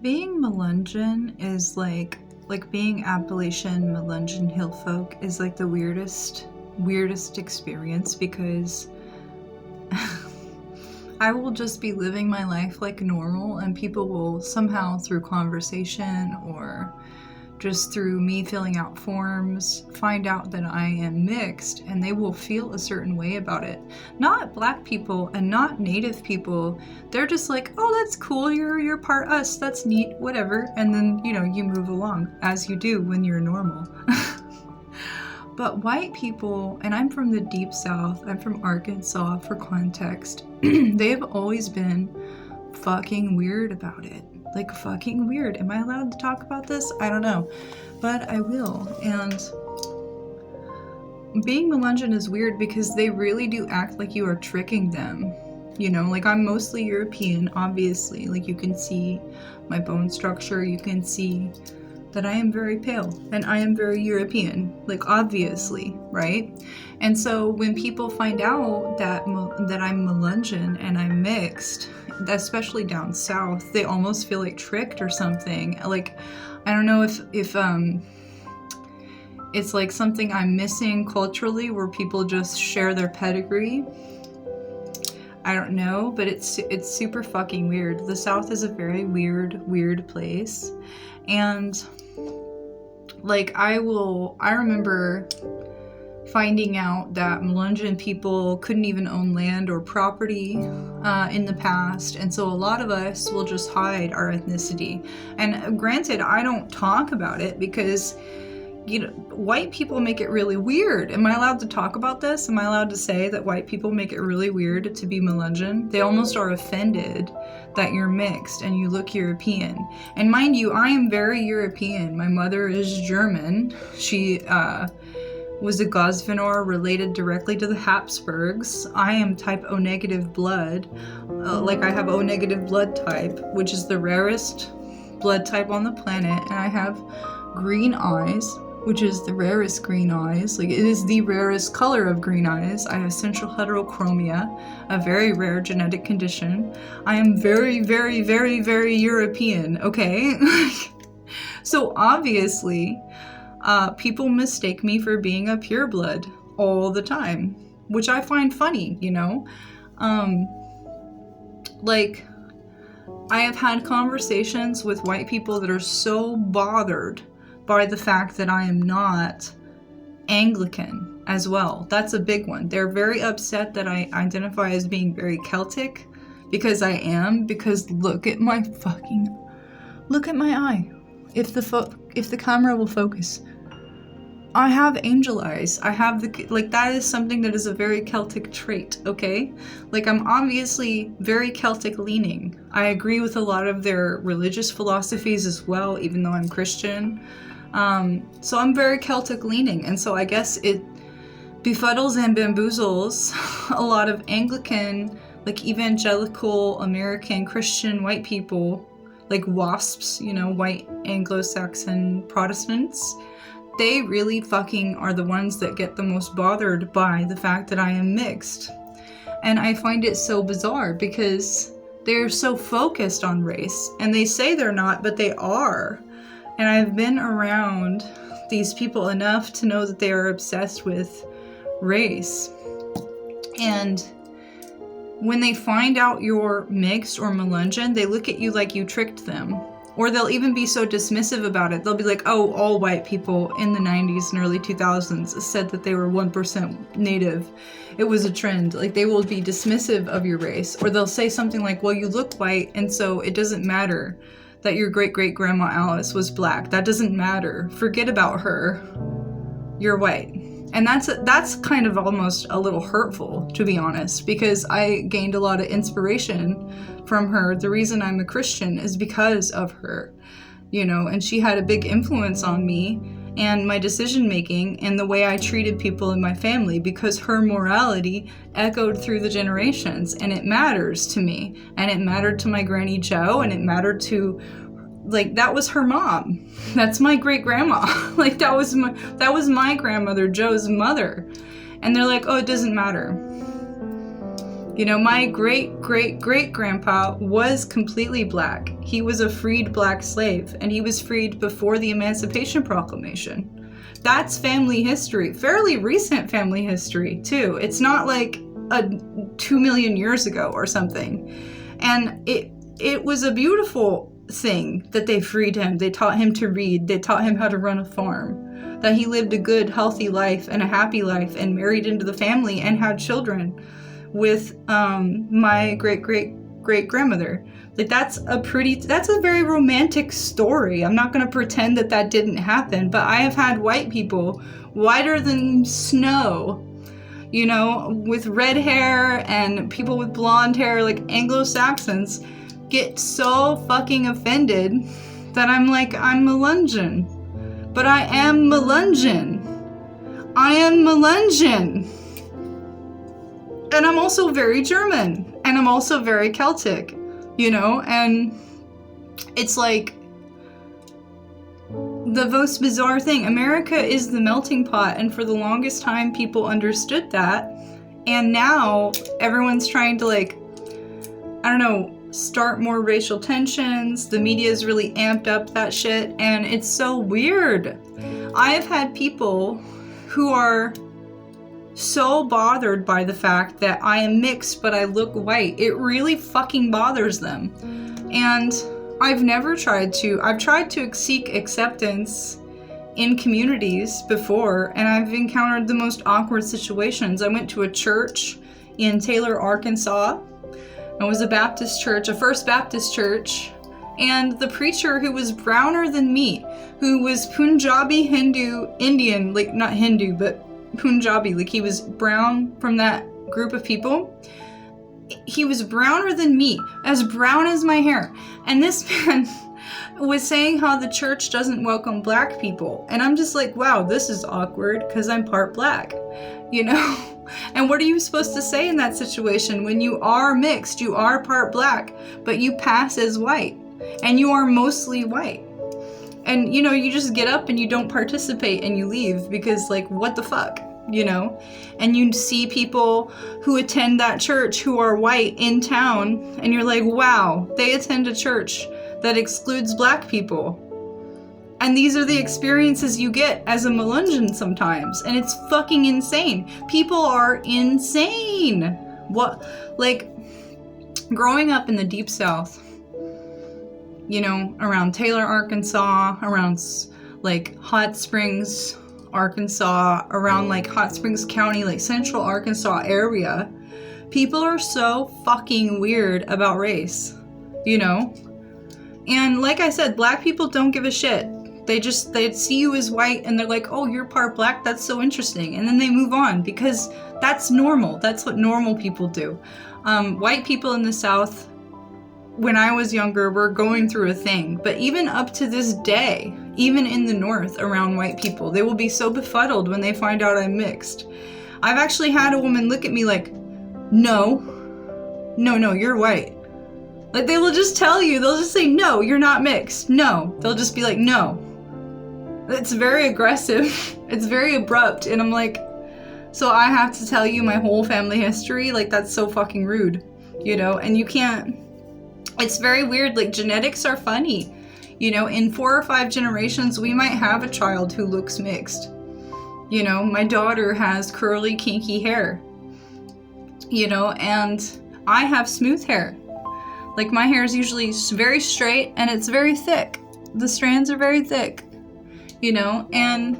Being Melungeon is like being Appalachian Melungeon hill folk is like the weirdest experience, because I will just be living my life like normal, and people will somehow, through conversation or just through me filling out forms, find out that I am mixed, and they will feel a certain way about it. Not Black people and not Native people. They're just like, oh, that's cool, you're part us, that's neat, whatever. And then, you move along as you do when you're normal. But white people, and I'm from the deep South, I'm from Arkansas for context, they have always been fucking weird about it. Like, fucking weird. Am I allowed to talk about this? I don't know. But I will. And being Melungeon is weird because they really do act like you are tricking them. Like, I'm mostly European, obviously. Like, you can see my bone structure. You can see that I am very pale. And I am very European. Like, obviously, right? And so when people find out that I'm Melungeon and I'm mixed, especially down south, they almost feel like tricked or something. Like, I don't know if it's like something I'm missing culturally, where people just share their pedigree. I don't know, but it's super fucking weird. The South is a very weird place. And like, I remember finding out that Melungeon people couldn't even own land or property in the past, and so a lot of us will just hide our ethnicity. And granted, I don't talk about it because white people make it really weird. Am I allowed to talk about this? Am I allowed to say that white people make it really weird to be Melungeon? They almost are offended that you're mixed and you look European. And mind you, I am very European. My mother is German. She was a Gosvenor related directly to the Habsburgs. I am type O negative blood. I have O negative blood type, which is the rarest blood type on the planet. And I have green eyes, which is the rarest green eyes. Like, it is the rarest color of green eyes. I have central heterochromia, a very rare genetic condition. I am very, very, very, very European, okay? So obviously, people mistake me for being a pureblood all the time, which I find funny, Like, I have had conversations with white people that are so bothered by the fact that I am not Anglican as well. That's a big one. They're very upset that I identify as being very Celtic, because I am, because look at my eye. If the camera will focus. I have angel eyes. I have that is something that is a very Celtic trait, okay? Like, I'm obviously very Celtic leaning. I agree with a lot of their religious philosophies as well, even though I'm Christian. So I'm very Celtic leaning, and so I guess it befuddles and bamboozles a lot of Anglican, like, evangelical American Christian white people, like WASPs, white Anglo-Saxon Protestants. They really fucking are the ones that get the most bothered by the fact that I am mixed. And I find it so bizarre because they're so focused on race, and they say they're not, but they are. And I've been around these people enough to know that they are obsessed with race. And when they find out you're mixed or Melungeon, they look at you like you tricked them. Or they'll even be so dismissive about it. They'll be like, oh, all white people in the 90s and early 2000s said that they were 1% Native. It was a trend. Like, they will be dismissive of your race. Or they'll say something like, well, you look white, and so it doesn't matter that your great-great-grandma Alice was Black. That doesn't matter. Forget about her. You're white. And that's kind of almost a little hurtful, to be honest, because I gained a lot of inspiration from her. The reason I'm a Christian is because of her, and she had a big influence on me and my decision making and the way I treated people in my family, because her morality echoed through the generations, and it matters to me, and it mattered to my Granny Joe, and it mattered to, like, that was her mom. That's my great grandma. Like, that was my grandmother, Joe's mother. And they're like, oh, it doesn't matter. You know, my great-great-great-grandpa was completely black. He was a freed black slave, and he was freed before the Emancipation Proclamation. That's family history, fairly recent family history, too. It's not like 2 million years ago or something. And it was a beautiful thing that they freed him. They taught him to read. They taught him how to run a farm. That he lived a good, healthy life and a happy life and married into the family and had children with my great-great-great-grandmother. Like, that's a very romantic story. I'm not going to pretend that that didn't happen, but I have had white people, whiter than snow, you know, with red hair, and people with blonde hair, like Anglo-Saxons, get so fucking offended that I'm like, I'm Melungeon. But I am Melungeon. I am Melungeon. And I'm also very German. And I'm also very Celtic, you know? And it's like the most bizarre thing. America is the melting pot, and for the longest time people understood that. And now everyone's trying to, like, I don't know, start more racial tensions. The media's really amped up that shit, and it's so weird. I've had people who are so bothered by the fact that I am mixed but I look white. It really fucking bothers them. And I've tried to seek acceptance in communities before, and I've encountered the most awkward situations. I went to a church in Taylor, Arkansas. It was a Baptist church, a First Baptist church, and the preacher, who was browner than me, who was Punjabi Hindu Indian, like not Hindu, but Punjabi, like he was brown from that group of people. He was browner than me, as brown as my hair. And this man was saying how the church doesn't welcome black people. And I'm just like, wow, this is awkward because I'm part black, you know? And what are you supposed to say in that situation when you are mixed, you are part black, but you pass as white, and you are mostly white? And, you know, you just get up and you don't participate and you leave because, like, what the fuck, you know? And you see people who attend that church who are white in town, and you're like, wow, they attend a church that excludes black people. And these are the experiences you get as a Melungeon sometimes. And it's fucking insane. People are insane. What, like, growing up in the Deep South, you know, around Taylor, Arkansas, around, like, Hot Springs, Arkansas, around, like, Hot Springs County, like, Central Arkansas area, people are so fucking weird about race, you know? And like I said, black people don't give a shit. They see you as white and they're like, oh, you're part black? That's so interesting. And then they move on because that's normal. That's what normal people do. White people in the South, when I was younger, were going through a thing. But even up to this day, even in the North around white people, they will be so befuddled when they find out I'm mixed. I've actually had a woman look at me like, no, you're white. Like, they will just tell you, they'll just say, no, you're not mixed. No. They'll just be like, no. It's very aggressive. It's very abrupt. And I'm like, so I have to tell you my whole family history? Like, that's so fucking rude, you know? And you can't, it's very weird. Like, genetics are funny. You know, in 4 or 5 generations, we might have a child who looks mixed. You know, my daughter has curly, kinky hair. You know, and I have smooth hair. Like, my hair is usually very straight and it's very thick. The strands are very thick, you know, and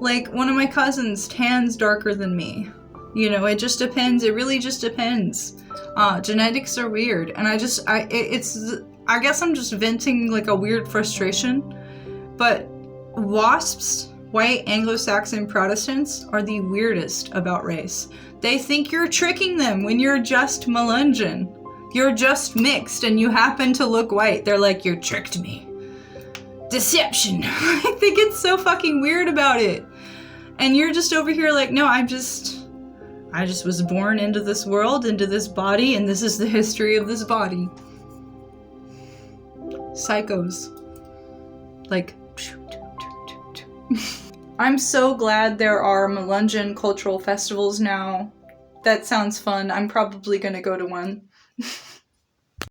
like one of my cousins tans darker than me. You know, it just depends. It really just depends. Genetics are weird, and I guess I'm just venting like a weird frustration, but WASPs, white Anglo-Saxon Protestants, are the weirdest about race. They think you're tricking them when you're just Melungeon. You're just mixed and you happen to look white. They're like, you tricked me. Deception. I think it's so fucking weird about it. And you're just over here like, no, I just was born into this world, into this body, and this is the history of this body. Psychos. Like, I'm so glad there are Melungeon cultural festivals now. That sounds fun. I'm probably gonna go to one.